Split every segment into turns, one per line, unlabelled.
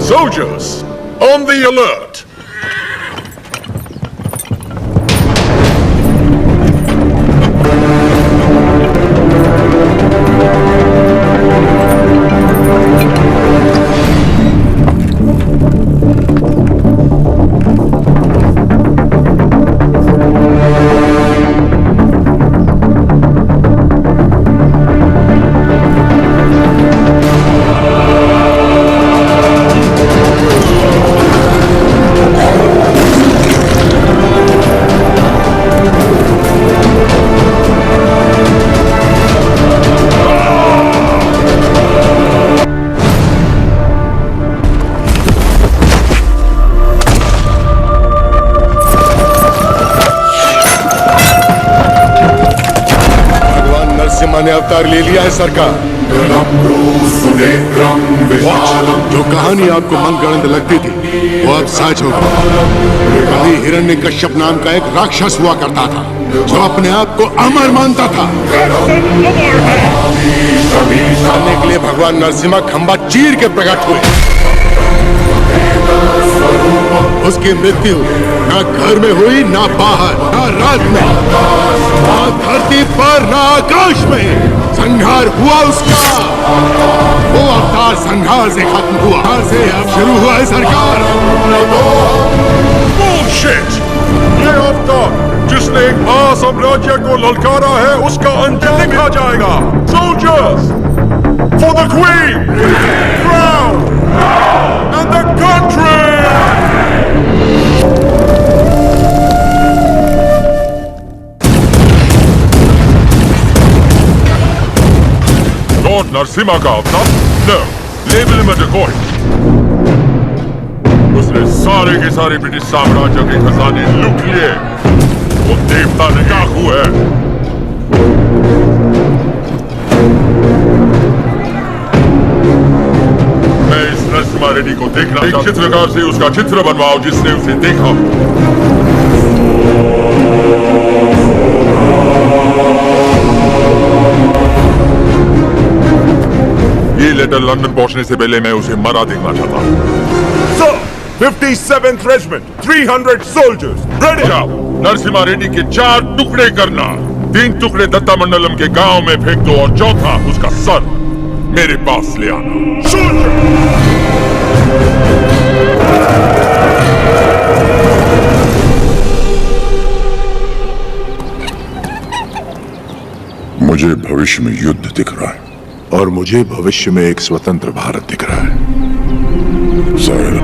Soldiers, on the alert!
ने अवतार ले लिया है सरकार। जो कहानी आपको मनगढ़ंत लगती थी वो अब सच हो गई। कभी हिरण्यकश्यप नाम का एक राक्षस हुआ करता था जो अपने आप को अमर मानता था। करने के लिए भगवान नरसिम्हा खंबा चीर के प्रकट हुए। उसकी मृत्यु ना घर में हुई, ना बाहर, ना रात में, ना धरती पर, ना आकाश में। संहार हुआ उसका। वो अवतार संहार से खत्म हुआ, से अब शुरू हुआ है सरकार।
Bullshit! ये अवतार जिसने एक महासाम्राज्य को ललकारा है उसका अंजाम लिखा जाएगा। Soldiers, for the Queen, crown, and the country! Lord Narasimha का अवतार? No, label him a decoy. उसने सारे के सारे ब्रिटिश साम्राज्य के खजाने लूट लिए। वो देवता नहीं डाकू है। मैं इस नरसिम्हा रेड्डी को देखना चाहता हूं। एक चित्रकार से उसका चित्र बनवाओ जिसने उसे देखा। ये लेटर लंदन पहुंचने से पहले मैं उसे मरा देखना चाहता हूं।
Sir, 57th Regiment, 300 soldiers, ready!
जाओ, नरसिम्हा रेड्डी के 4 टुकड़े करना। 3 टुकड़े दत्ता मंडलम के गांव में फेंक दो और चौथा उसका सर मेरे पास ले आना।
मुझे भविष्य में युद्ध दिख रहा है
और मुझे भविष्य में एक स्वतंत्र भारत दिख रहा है।
शायद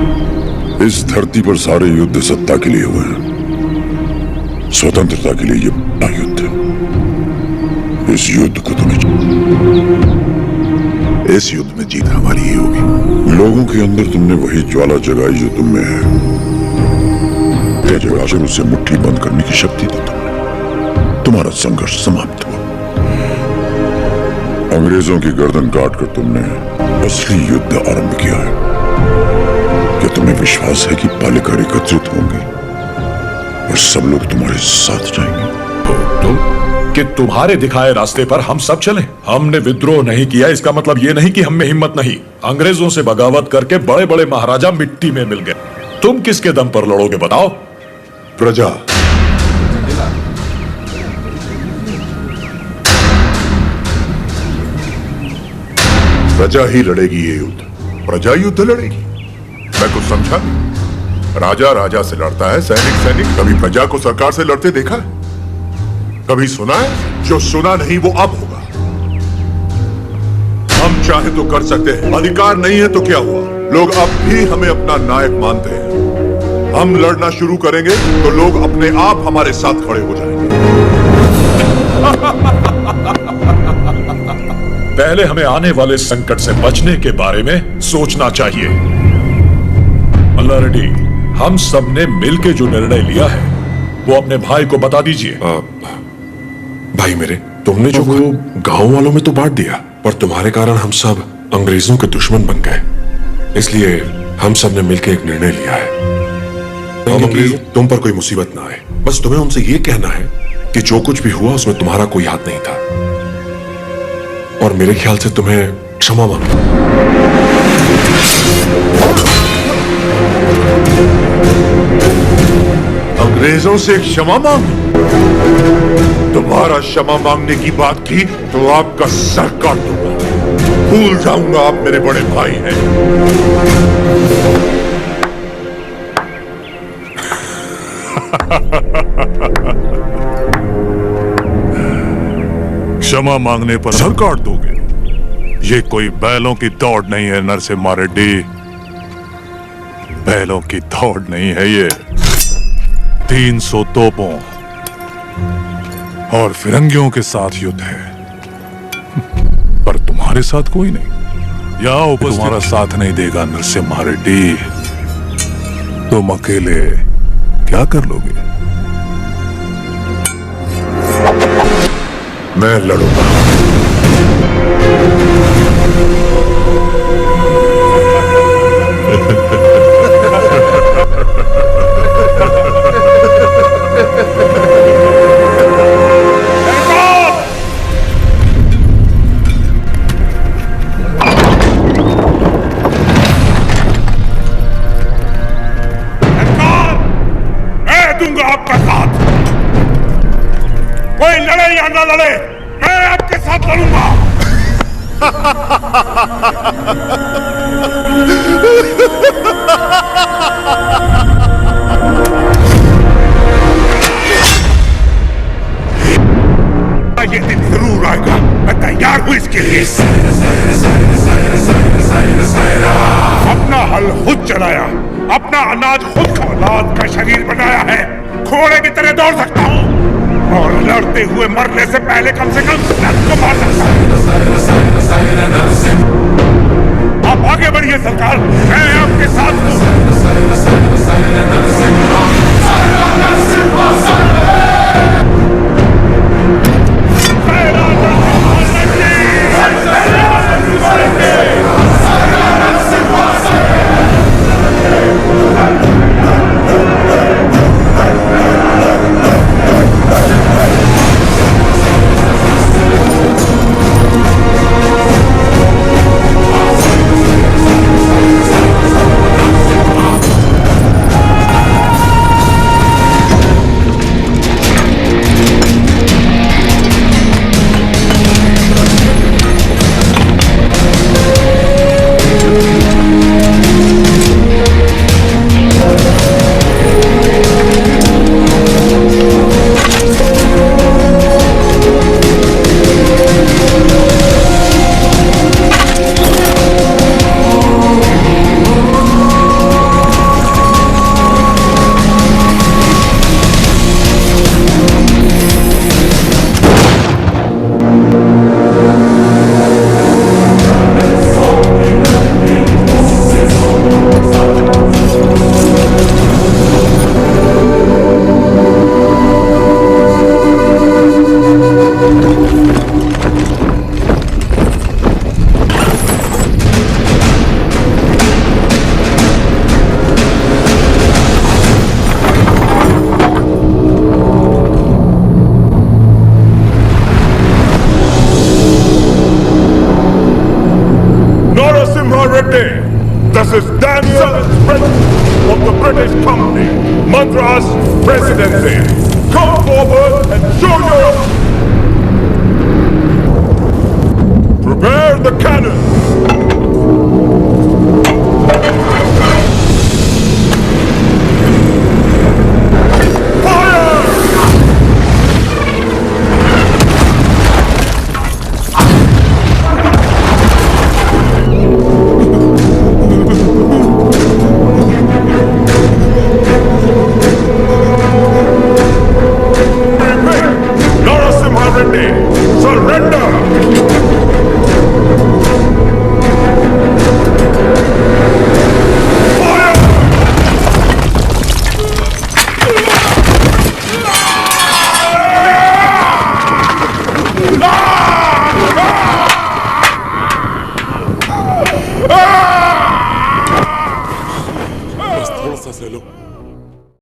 इस धरती पर सारे युद्ध सत्ता के लिए हुए हैं। स्वतंत्रता के लिए ये बड़ा युद्ध है। इस युद्ध को तुम्हें
इस युद्ध में जीत हमारी ही होगी।
लोगों के अंदर तुमने वही ज्वाला जगाई जो तुम में है। जगाकर उसे मुट्ठी बंद करने की शक्ति दी तुमने। तुम्हारा संघर्ष समाप्त हुआ। अंग्रेजों की गर्दन काटकर तुमने असली युद्ध आरंभ किया है। क्या तुम्हें विश्वास है कि पालेकर एकत्रित होंगे और सब लोग तुम्हारे साथ जाएंगे?
कि तुम्हारे दिखाए रास्ते पर हम सब चलें। हमने विद्रोह नहीं किया, इसका मतलब ये नहीं कि हम में हिम्मत नहीं। अंग्रेजों से बगावत करके बड़े बड़े महाराजा मिट्टी में मिल गए। तुम किसके दम पर लड़ोगे बताओ?
प्रजा। प्रजा ही लड़ेगी ये युद्ध। प्रजा युद्ध लड़ेगी। मैं कुछ समझा नहीं। राजा राजा से लड़ता है, सैनिक सैनिक। कभी प्रजा को सरकार से लड़ते देखा है? कभी सुना है? जो सुना नहीं वो अब होगा। हम चाहे तो कर सकते हैं, अधिकार नहीं है तो क्या हुआ? लोग अब भी हमें अपना नायक मानते हैं। हम लड़ना शुरू करेंगे तो लोग अपने आप हमारे साथ खड़े हो जाएंगे।
पहले हमें आने वाले संकट से बचने के बारे में सोचना चाहिए। मल्ला रेड्डी, हम सब ने मिलकर जो निर्णय लिया है वो अपने भाई को बता दीजिए।
भाई मेरे, तुमने जो वो गांव वालों में तो बांट दिया, पर तुम्हारे कारण हम सब अंग्रेजों के दुश्मन बन गए। इसलिए हम सब ने मिलकर एक निर्णय लिया है कि तुम पर कोई मुसीबत ना आए। बस तुम्हें उनसे ये कहना है कि जो कुछ भी हुआ उसमें तुम्हारा कोई हाथ नहीं था और मेरे ख्याल से तुम्हें क्षमा मांगना।
अंग्रेजों से क्षमा मांगी। दोबारा क्षमा मांगने की बात की तो आपका सर काट दूंगा। भूल जाऊंगा आप मेरे बड़े भाई हैं। क्षमा मांगने पर सर काट दोगे? ये कोई बैलों की दौड़ नहीं है नरसिम्हा रेड्डी। बैलों की दौड़ नहीं है ये। 300 तोपों और फिरंगियों के साथ युद्ध है। पर तुम्हारे साथ कोई नहीं। यहाँ उपस्थित तुम्हारा साथ नहीं देगा नरसिम्हा रेड्डी। तुम अकेले क्या कर लोगे? मैं लड़ूंगा।
आपका साथ कोई लड़े या ना लड़े, मैं आपके साथ लड़ूंगा। ये दिन जरूर आएगा, मैं तैयार हूं इसके लिए। अपना हल खुद चलाया, अपना अनाज खुद खा, औलाद का शरीर बनाया है। घोड़े की तरह दौड़ सकता हूं और लड़ते हुए मरने से पहले कम से कम नर्स को मार सकता हूं। आप आगे बढ़िए सरकार, मैं आपके साथ हूं। This is Daniel of the British Company, Madras Presidency. Come forward and show your... Prepare the cannon. Surrender!